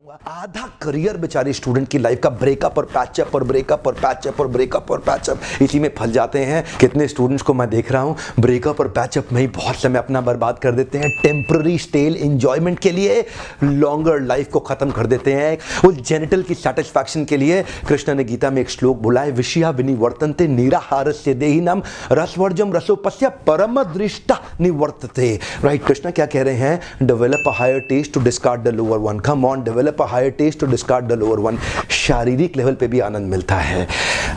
आधा करियर बेचारे स्टूडेंट की लाइफ का ब्रेकअप और पैचअप और ब्रेकअप और पैचअप और ब्रेकअप और पैचअप इसी में फंस जाते हैं। कितने स्टूडेंट्स को मैं देख रहा हूं ब्रेकअप और पैचअप में ही बहुत समय अपना बर्बाद कर देते हैं, टेम्पररी स्टेल एंजॉयमेंट के लिए लॉन्गर लाइफ को खत्म कर देते हैं उस जेनिटल की सेटिस्फैक्शन के लिए। कृष्ण ने गीता में एक श्लोक बोला है, विषया विनिवर्तन्ते निराहारस्य देहिनम रसवर्जम रसोपस्य परम दृष्टा निवर्तते। राइट, कृष्ण क्या कह रहे हैं? Develop a higher taste to discard the lower one. Come on, develop a higher taste to discard the lower one. शारीरिक लेवल पे भी आनंद मिलता है,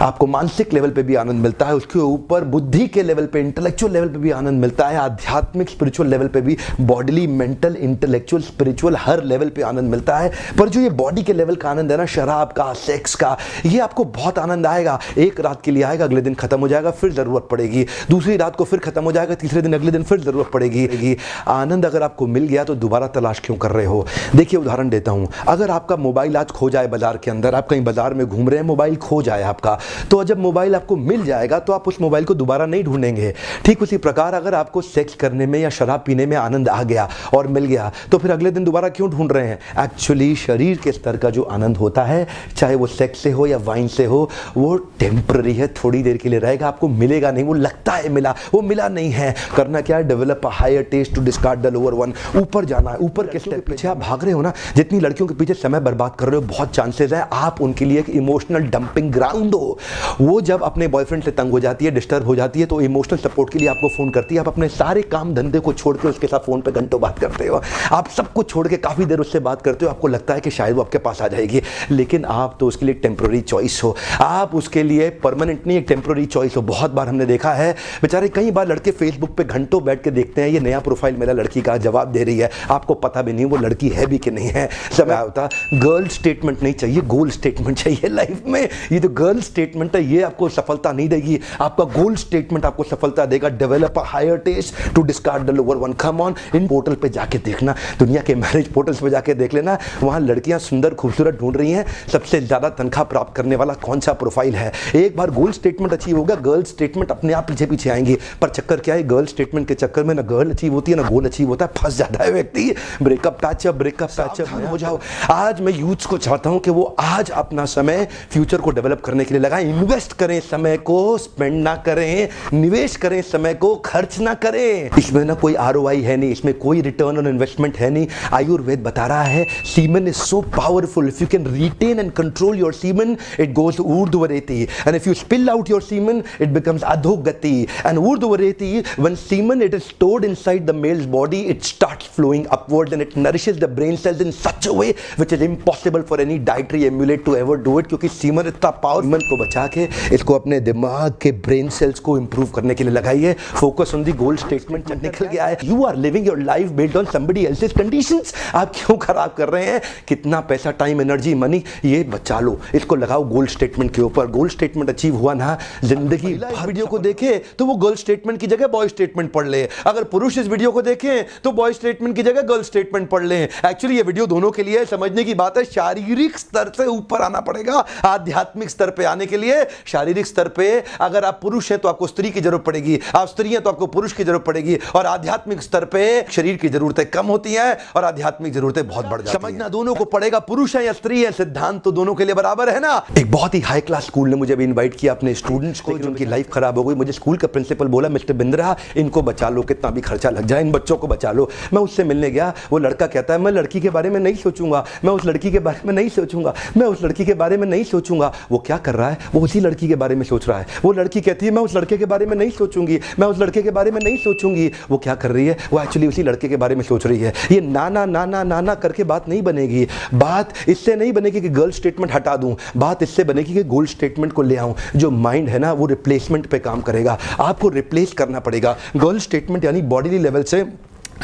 आपको मानसिक लेवल पे भी आनंद मिलता है, उसके ऊपर बुद्धि के लेवल पे, इंटेलेक्चुअल लेवल पे भी आनंद मिलता है, आध्यात्मिक स्पिरिचुअल लेवल पे भी, बॉडीली, मेंटल, इंटेलेक्चुअल, स्पिरिचुअल हर लेवल पे आनंद मिलता है। पर जो ये बॉडी के लेवल का आनंद है ना, शराब का, सेक्स का, ये आपको बहुत आनंद आएगा, एक रात के लिए आएगा, अगले दिन खत्म हो जाएगा, फिर जरूरत पड़ेगी, दूसरी रात को फिर खत्म हो जाएगा, तीसरे दिन अगले दिन फिर जरूरत पड़ेगी। आनंद अगर आपको मिल गया तो दोबारा तलाश क्यों कर रहे हो? देखिए उदाहरण देता हूं, अगर आपका मोबाइल आज खो जाए बाजार के अंदर, आप कहीं बाजार में घूम रहे हैं, मोबाइल खो जाए आपका, तो जब मोबाइल आपको मिल जाएगा तो आप उस मोबाइल को दोबारा नहीं ढूंढेंगे। ठीक उसी प्रकार अगर आपको सेक्स करने में या शराब पीने में आनंद आ गया और मिल गया तो फिर अगले दिन दोबारा क्यों ढूंढ रहे हैं? एक्चुअली शरीर के स्तर का जो आनंद होता है, चाहे वो सेक्स से हो या वाइन से हो, वो टेम्पररी है, थोड़ी देर के लिए रहेगा, आपको मिलेगा नहीं। वो लगता है मिला, वो मिला नहीं है। करना क्या है? Develop a higher taste to discard the lower one. ऊपर जाना है, ऊपर के स्टेप पीछे आप भाग रहे हो ना, जितनी लड़कियों के पीछे समय बर्बाद कर रहे हो, बहुत चांसेस है आप उनके लिए एक इमोशनल डंपिंग ग्राउंड हो। वो जब अपने बॉयफ्रेंड से तंग हो जाती है, डिस्टर्ब हो जाती है, तो इमोशनल सपोर्ट के लिए आपको फोन करती है। आप अपने सारे काम धंधे को छोड़ के उसके साथ फोन पे घंटों बात करते हो, आप सबको छोड़ के काफी देर उससे बात करते हो, आपको लगता है कि शायद वो आपके पास आ जाएगी, लेकिन आप तो उसके लिए टेम्पररी चॉइस हो, आप उसके लिए परमानेंट नहीं, एक टेम्पररी चॉइस हो। बहुत बार हमने देखा है बेचारे, कई बार लड़के फेसबुक पे घंटों बैठ के देखते हैं ये नया प्रोफाइल मेरा लड़की का जवाब दे रही है, आपको पता भी नहीं वो लड़की है भी कि नहीं है। समय होता गर्ल स्टेटमेंट नहीं चाहिए, गोल स्टेटमेंट चाहिए लाइफ में। ये जो गर्ल स्टेटमेंट है ये आपको सफलता नहीं देगी, आपका गोल स्टेटमेंट आपको सफलता देगा। Develop a higher taste to discard the lower one. Come on, इन पोर्टल पे जाके देखना, दुनिया के मैरिज पोर्टल्स पे जाके देख लेना, वहां लड़कियां सुंदर खूबसूरत ढूंढ रही हैं, सबसे ज्यादा तनख्वाह प्राप्त करने वाला कौन सा प्रोफाइल है। एक बार गोल स्टेटमेंट अचीव होगा, गर्ल स्टेटमेंट अपने आप पीछे पीछे आएंगी। पर चक्कर क्या है? गर्ल स्टेटमेंट के चक्कर में ना गर्ल अचीव होती है ना गोल अचीव होता है, फंस जाता है व्यक्ति। ब्रेकअप पैचअप हो जाओ। आज मैं यूथ्स को चाहता हूं कि वो आज अपना समय फ्यूचर को डेवलप करने के लिए लगाएं। इन्वेस्ट करें, समय को स्पेंड ना करें, निवेश करें, समय को खर्च ना करें। इसमें ना कोई आरओआई है नहीं, इसमें कोई रिटर्न ऑन इन्वेस्टमेंट है नहीं। आयुर्वेद बता रहा है semen is so powerful, if you can retain and control your semen it goes ऊर्ध्वरेति, and if you spill out your semen it becomes अधोगति, एंड ऊर्ध्वरेति when semen it is stored inside the male's body, it starts flowing upwards and it nourishes the brain cells in such a way which is impossible for any dietary emulate to ever do it, क्योंकि semen इतना power. Semen को बचा के इसको अपने दिमाग के brain cells को इंप्रूव करने के लिए लगाइए। Focus on the goal statement निकल गया है। You are living your life based on somebody else's conditions। आप क्यों खराब कर रहे हैं? कितना पैसा, टाइम, एनर्जी, मनी, ये बचा लो, इसको लगाओ गोल स्टेटमेंट के ऊपर। गोल स्टेटमेंट अचीव हुआ ना, जिंदगी भर वीडियो को देखे तो वो गर्ल स्टेटमेंट की जगह बॉय स्टेटमेंट पढ़ ले। अगर पुरुष इस वीडियो को देखें तो बॉय स्टेटमेंट की जगह गर्ल स्टेटमेंट पढ़ लें। एक्चुअली ये वीडियो दोनों के लिए समझने की बात है। शारीरिक स्तर से ऊपर आना पड़ेगा, आध्यात्मिक स्तर पे आने के लिए। शारीरिक स्तर पे अगर आप पुरुष हैं तो आपको स्त्री की जरूरत पड़ेगी, आप स्त्री हैं तो आपको पुरुष की जरूरत पड़ेगी, और आध्यात्मिक स्तर पे शरीर की जरूरतें कम होती हैं और आध्यात्मिक जरूरतें बहुत बढ़ जाती हैं। समझना दोनों को पड़ेगा, पुरुष है या स्त्री है, सिद्धांत तो दोनों के लिए बराबर है ना। एक बहुत ही हाई क्लास स्कूल ने मुझे भी इनवाइट किया अपने स्टूडेंट्स को, उनकी लाइफ खराब हो गई। मुझे स्कूल का प्रिंसिपल बोला, मिस्टर बिंद्रा इनको बचा लो, कितना भी खर्चा लग जाए इन बच्चों को बचा लो। मैं उससे मिलने गया, वो लड़का कहता है मैं लड़की के बारे में नहीं सोचूंगा, मैं उस लड़की के बारे में नहीं सोचूंगा, मैं उस लड़की के बारे में नहीं सोचूंगा। वो क्या कर रहा है? वो उसी लड़की के बारे में सोच रहा है। वो लड़की कहती है मैं उस लड़के के बारे में नहीं सोचूंगी, मैं उस लड़के के बारे में नहीं सोचूंगी। वो क्या कर रही है? वो एक्चुअली उसी लड़के के बारे में सोच रही है। ये नाना नाना नाना करके बात नहीं बनेगी। बात इससे नहीं बनेगी कि गर्ल स्टेटमेंट हटा दूं, बात इससे बनेगी कि गोल स्टेटमेंट को ले आऊं। जो माइंड है ना वो रिप्लेसमेंट पे काम करेगा, आपको रिप्लेस करना पड़ेगा। गर्ल स्टेटमेंट यानी बॉडी लेवल से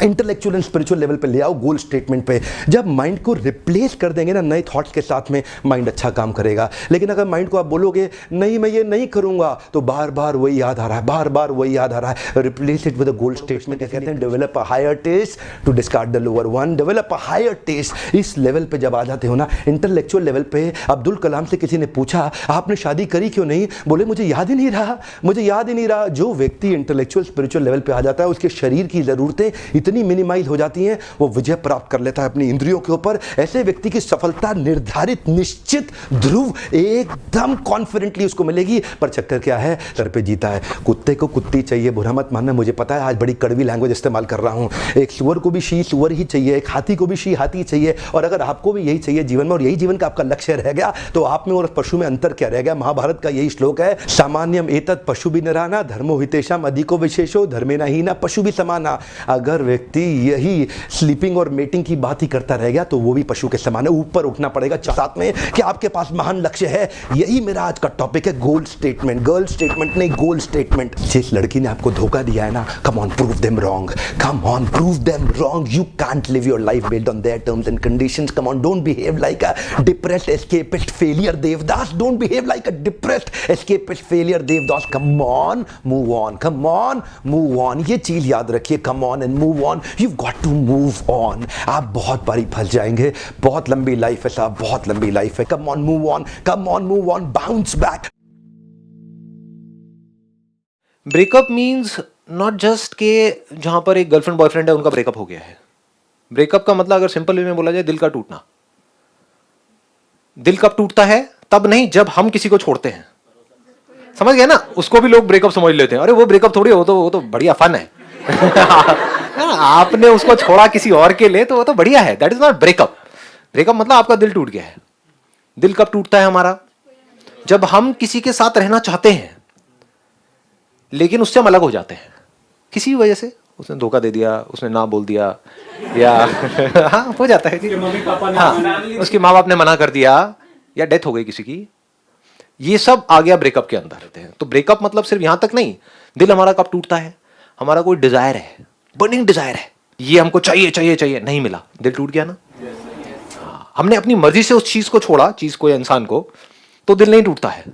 इंटेलेक्चुअल एंड स्पिरिचुअल लेवल पे ले आओ गोल स्टेटमेंट पे। जब माइंड को रिप्लेस कर देंगे ना नए थॉट्स के साथ में, माइंड अच्छा काम करेगा। लेकिन अगर माइंड को आप बोलोगे नहीं मैं ये नहीं करूंगा, तो बार बार वही याद आ रहा है, बार बार वही याद आ रहा है। Replace it with a goal statement. कहते हैं develop a higher taste to discard the lower one. Develop a higher taste. इस लेवल पे जब आ जाते हो ना, इंटेलेक्चुअल लेवल पे, अब्दुल कलाम से किसी ने पूछा आपने शादी करी क्यों नहीं? बोले मुझे याद ही नहीं रहा, मुझे याद ही नहीं रहा। जो व्यक्ति इंटेलेक्चुअल स्पिरिचुअल लेवल पे आ जाता है उसके शरीर की जरूरतें इतनी मिनिमाइज हो जाती हैं, वो विजय प्राप्त कर लेता है अपनी इंद्रियों के ऊपर। ऐसे व्यक्ति की सफलता निर्धारित, निश्चित, ध्रुव, एकदम कॉन्फिडेंटली उसको मिलेगी। पर चक्कर क्या है, सर पे जीता है। कुत्ते को कुत्ती चाहिए, बुरा मत मानना, मुझे पता है आज बड़ी कड़वी लैंग्वेज इस्तेमाल कर रहा हूं। एक सुअर को भी शी सुअर ही चाहिए, एक हाथी को भी शी हाथी चाहिए। और अगर आपको भी यही चाहिए जीवन में, और यही जीवन का आपका लक्ष्य रह गया, तो आप में और पशु में अंतर क्या रह गया? महाभारत का यही श्लोक है, सामान्यम एतत् पशु भी नराना धर्मो हितेषाम अधिको विशेषो धर्मेण हीना पशु भी समाना। अगर व्यक्ति यही स्लीपिंग और मेटिंग की बात ही करता रह गया तो वो भी पशु के समान है। ऊपर उठना पड़ेगा साथ में कि आपके पास महान लक्ष्य है। यही मेरा आज का टॉपिक है, गोल स्टेटमेंट। गर्ल स्टेटमेंट नहीं, गोल स्टेटमेंट। जिस लड़की ने आपको धोखा दिया है ना, come on prove them wrong, come on prove them wrong. You can't live your life based on their terms and conditions. Come on, don't behave like a depressed escapist failure Devdas. Don't behave like a depressed escapist failure Devdas. Come on, move on, come on, move on. ये चीज याद रखिए, come on and move on. You got to move on. आप बहुत बारी फंस जाएंगे, बहुत लंबी लाइफ है साहब, बहुत लंबी लाइफ है। कम on, move on, come on, move on, bounce back. Breakup means not just के जहां पर एक गर्लफ्रेंड बॉयफ्रेंड है उनका ब्रेकअप हो गया है। ब्रेकअप का मतलब अगर सिंपल वे में बोला जाए, दिल का टूटना। दिल कब टूटता है? तब नहीं जब हम किसी को छोड़ते हैं। समझ गए ना? उसको भी लोग ब्रेकअप समझ लेते हैं। अरे वो ब्रेकअप थोड़ी, वो तो बढ़िया फन है। आपने उसको छोड़ा किसी और के लिए तो वो तो बढ़िया है। That is not breakup. Breakup मतलब आपका दिल टूट गया है। दिल कब टूटता है हमारा? जब हम किसी के साथ रहना चाहते हैं लेकिन उससे हम अलग हो जाते हैं किसी वजह से। उसने धोखा दे दिया, उसने ना बोल दिया, या हाँ हो जाता है कि हाँ, उसके माँ बाप ने मना कर दिया, या डेथ हो गई किसी की। ये सब आ गया ब्रेकअप के अंदर रहते हैं। तो ब्रेकअप मतलब सिर्फ यहां तक नहीं। दिल हमारा कब टूटता है? हमारा कोई डिजायर है, बर्निंग डिजायर है, ये हमको चाहिए चाहिए चाहिए, नहीं मिला, दिल टूट गया ना। हाँ, हमने अपनी मर्जी से उस चीज को छोड़ा, चीज को या इंसान को, तो दिल नहीं टूटता है।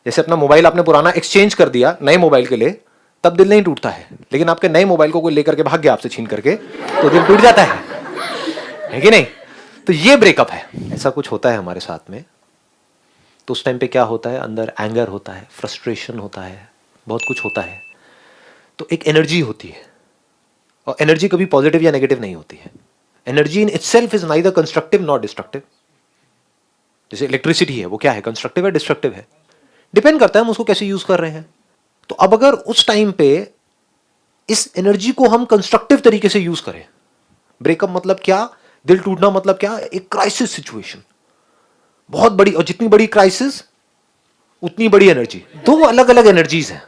जैसे अपना मोबाइल आपने पुराना एक्सचेंज कर दिया नए मोबाइल के लिए, तब दिल नहीं टूटता है। लेकिन आपके नए मोबाइल को कोई लेकर के भाग गया आपसे छीन करके, तो दिल टूट जाता है कि नहीं? तो ये ब्रेकअप है। ऐसा कुछ होता है हमारे साथ में, तो उस टाइम पे क्या होता है? अंदर एंगर होता है, फ्रस्ट्रेशन होता है, बहुत कुछ होता है। तो एक एनर्जी होती है, और एनर्जी कभी पॉजिटिव या नेगेटिव नहीं होती है। Energy in itself is neither constructive not destructive. जैसे इलेक्ट्रिसिटी है, वो क्या है? कंस्ट्रक्टिव है, डिस्ट्रक्टिव है, डिपेंड करता है हम उसको कैसे यूज कर रहे हैं। तो अब अगर उस टाइम पे इस एनर्जी को हम कंस्ट्रक्टिव तरीके से यूज करें, ब्रेकअप मतलब क्या, दिल टूटना मतलब क्या? एक क्राइसिस सिचुएशन, बहुत बड़ी, और जितनी बड़ी क्राइसिस उतनी बड़ी एनर्जी। दो अलग अलग एनर्जीज हैं।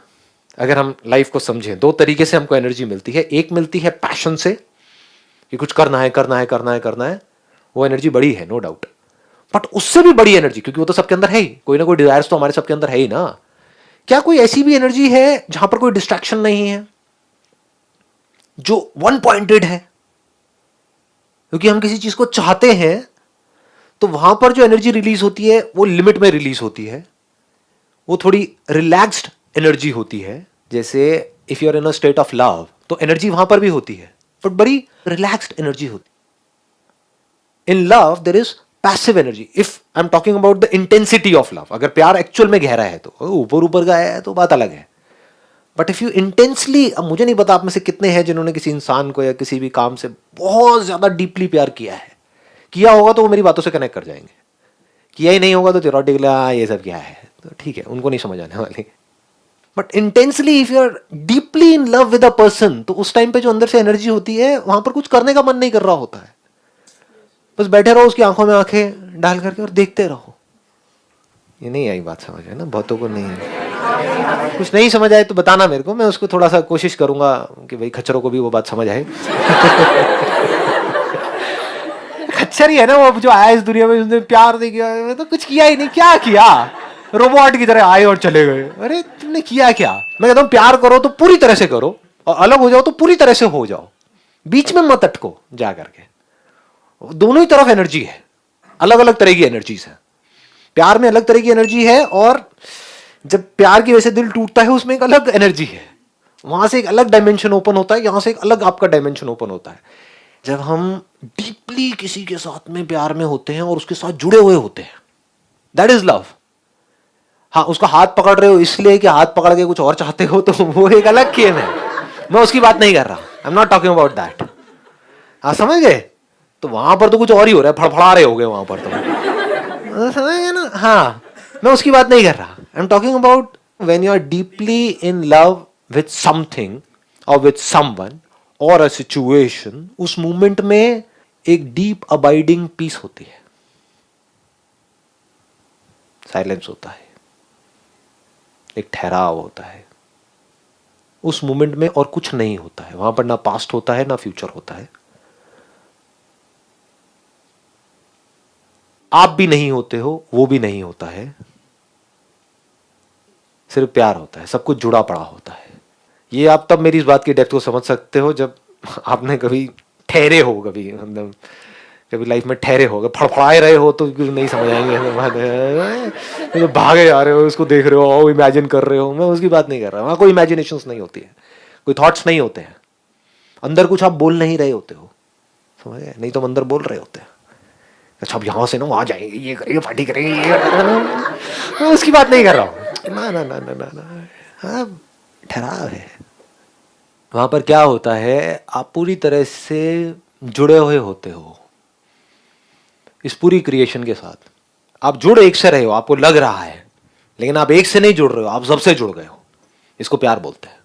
अगर हम लाइफ को समझें, दो तरीके से हमको एनर्जी मिलती है। एक मिलती है पैशन से कि कुछ करना है, करना है, करना है, करना है, वो एनर्जी बड़ी है, नो डाउट। बट उससे भी बड़ी एनर्जी, क्योंकि वो तो सबके अंदर है ही, कोई ना कोई डिजायर्स तो हमारे सबके अंदर है ही ना। क्या कोई ऐसी भी एनर्जी है जहां पर कोई डिस्ट्रैक्शन नहीं है, जो वन पॉइंटेड है? क्योंकि हम किसी चीज को चाहते हैं तो वहां पर जो एनर्जी रिलीज होती है वो लिमिट में रिलीज होती है, वो थोड़ी रिलैक्स्ड एनर्जी होती है। जैसे if you are in a state of love, तो एनर्जी वहां पर भी होती है, बट बड़ी रिलैक्स्ड एनर्जी होती है। In love there is passive energy. If I am talking about the intensity of love, अगर प्यार एक्चुअल में गहरा है तो ऊपर ऊपर का है तो बात अलग है। बट इफ यू इंटेंसली, अब मुझे नहीं पता आप में से कितने हैं जिन्होंने किसी इंसान को या किसी भी काम से बहुत ज्यादा डीपली प्यार किया है। किया होगा तो वो मेरी बातों से कनेक्ट कर जाएंगे, किया ही नहीं होगा तो थियोरेटिकली ये सब क्या है, तो ठीक है, उनको नहीं समझ आने वाली। But intensely if you are deeply in love with a person, तो उस टाइम पे जो अंदर से एनर्जी होती है, वहां पर कुछ करने का मन नहीं कर रहा होता है, बस बैठे रहो उसकी आंखों में आंखें डाल करके और देखते रहो। ये नहीं आई बात समझ है ना? बहुतों को नहीं है। कुछ नहीं समझ आए तो बताना मेरे को, मैं उसको थोड़ा सा कोशिश करूंगा कि भाई खच्चरों को भी वो बात समझ आए। खच्चर ही है ना वो, जो आया इस दुनिया में, उसने प्यार नहीं किया तो कुछ किया ही नहीं। क्या किया? रोबोट की तरह आए और चले गए। अरे तुमने किया क्या? मैं कहता हूं प्यार करो तो पूरी तरह से करो, और अलग हो जाओ तो पूरी तरह से हो जाओ, बीच में मत अटको जा करके। दोनों ही तरफ एनर्जी है, अलग अलग तरह की एनर्जीज है। प्यार में अलग तरह की एनर्जी है, और जब प्यार की वजह से दिल टूटता है उसमें एक अलग एनर्जी है, वहां से एक अलग डायमेंशन ओपन होता है, यहां से एक अलग आपका डायमेंशन ओपन होता है। जब हम डीपली किसी के साथ में प्यार में होते हैं और उसके साथ जुड़े हुए होते हैं, दैट इज लव। हाँ, उसका हाथ पकड़ रहे हो इसलिए कि हाथ पकड़ के कुछ और चाहते हो, तो वो एक अलग गेम है, मैं उसकी बात नहीं कर रहा, I am not talking about that. आप समझ गए? तो वहां पर तो कुछ और ही हो रहा है, फड़फड़ा रहे हो गए वहां पर तो समझ गए ना? हाँ, मैं उसकी बात नहीं कर रहा, I am talking about when you are deeply in love with something or with someone or a situation, उस मोमेंट में एक डीप अबाइडिंग पीस होती है, साइलेंस होता है, एक ठहराव होता है। उस मोमेंट में और कुछ नहीं होता है, वहां पर ना पास्ट होता है ना फ्यूचर होता है, आप भी नहीं होते हो, वो भी नहीं होता है, सिर्फ प्यार होता है, सब कुछ जुड़ा पड़ा होता है। ये आप तब मेरी इस बात की डेप्थ को समझ सकते हो जब आपने कभी ठहरे हो, कभी मतलब कभी लाइफ में ठहरे हो, फड़फड़ाए रहे हो तो नहीं समझ आएंगे, तो भागे जा रहे हो, उसको देख रहे हो, इमेजिन कर रहे हो, मैं उसकी बात नहीं कर रहा। वहां कोई इमेजिनेशंस नहीं होती है, कोई थॉट्स नहीं होते हैं, अंदर कुछ आप बोल नहीं रहे होते हो, समझ गए? नहीं तो अंदर बोल रहे होते हैं, अच्छा अब यहां से ना वहां जाएंगे, ये करेंगे, पार्टी करेंगे, मैं उसकी बात नहीं कर रहा हूँ। ना ना ना ना ना ना, हाँ ठहराव है। वहां पर क्या होता है, आप पूरी तरह से जुड़े हुए होते हो इस पूरी क्रिएशन के साथ। आप जुड़ एक से रहे हो, आपको लग रहा है, लेकिन आप एक से नहीं जुड़ रहे हो, आप सबसे जुड़ गए हो। इसको प्यार बोलते हैं।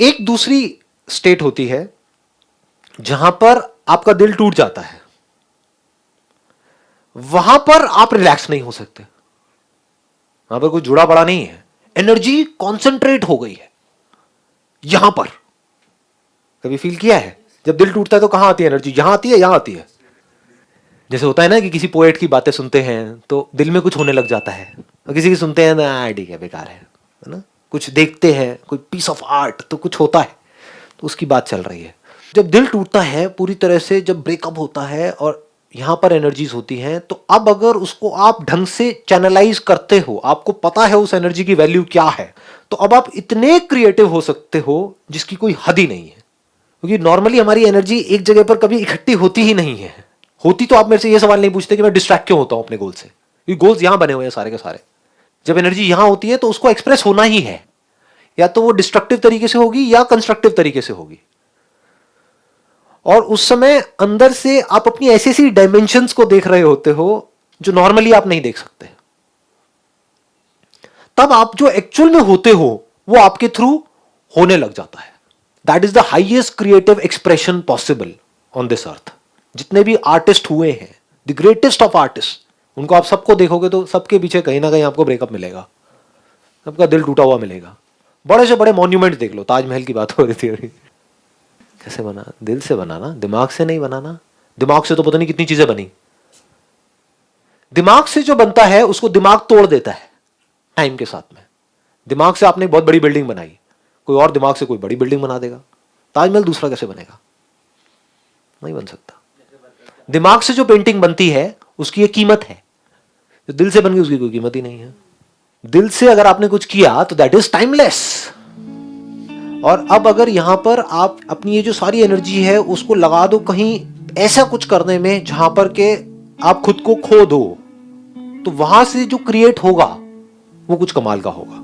एक दूसरी स्टेट होती है जहां पर आपका दिल टूट जाता है, वहां पर आप रिलैक्स नहीं हो सकते, वहां पर कुछ जुड़ा पड़ा नहीं है, एनर्जी कॉन्सेंट्रेट हो गई है। यहां पर कभी फील किया है जब दिल टूटता है तो कहां आती है एनर्जी? यहां आती है, यहां आती है। जैसे होता है ना कि किसी पोएट की बातें सुनते हैं तो दिल में कुछ होने लग जाता है, और किसी की सुनते हैं ना ठीक है बेकार है ना, कुछ देखते हैं कोई पीस ऑफ आर्ट तो कुछ होता है, तो उसकी बात चल रही है। जब दिल टूटता है पूरी तरह से, जब ब्रेकअप होता है और यहां पर एनर्जीज होती हैं, तो अब अगर उसको आप ढंग से चैनलाइज करते हो, आपको पता है उस एनर्जी की वैल्यू क्या है, तो अब आप इतने क्रिएटिव हो सकते हो जिसकी कोई हद ही नहीं है। क्योंकि नॉर्मली हमारी एनर्जी एक जगह पर कभी इकट्ठी होती ही नहीं है। होती तो आप मेरे से ये सवाल नहीं पूछते कि मैं डिस्ट्रैक्ट क्यों होता हूं अपने गोल से, क्योंकि गोल्स यहां बने हुए हैं सारे के सारे। जब एनर्जी यहां होती है तो उसको एक्सप्रेस होना ही है, या तो वो डिस्ट्रक्टिव तरीके से होगी या कंस्ट्रक्टिव तरीके से होगी। और उस समय अंदर से आप अपनी ऐसी ऐसी डायमेंशंस को देख रहे होते हो जो नॉर्मली आप नहीं देख सकते। तब आप जो एक्चुअल में होते हो वो आपके थ्रू होने लग जाता है। That is the highest creative expression possible on this earth. जितने भी आर्टिस्ट हुए हैं, द ग्रेटेस्ट ऑफ आर्टिस्ट, उनको आप सबको देखोगे तो सबके पीछे कहीं ना कहीं आपको ब्रेकअप मिलेगा, सबका दिल टूटा हुआ मिलेगा। बड़े से बड़े मॉन्यूमेंट देख लो, ताजमहल की बात हो रही थी अभी, कैसे बना? दिल से बनाना, दिमाग से नहीं बनाना। दिमाग से तो पता नहीं कितनी चीजें बनी। दिमाग से जो बनता है उसको दिमाग तोड़ देता है टाइम के साथ में। दिमाग से आपने बहुत बड़ी बिल्डिंग बनाई, कोई और दिमाग से कोई बड़ी बिल्डिंग बना देगा। ताजमहल दूसरा कैसे बनेगा? नहीं बन सकता। दिमाग से जो पेंटिंग बनती है उसकी एक कीमत है, जो दिल से बन गई उसकी कोई कीमत ही नहीं है। दिल से अगर आपने कुछ किया तो दैट इज टाइमलेस। और अब अगर यहां पर आप अपनी ये जो सारी एनर्जी है उसको लगा दो कहीं ऐसा कुछ करने में जहां पर के आप खुद को खो दो, तो वहां से जो क्रिएट होगा वो कुछ कमाल का होगा।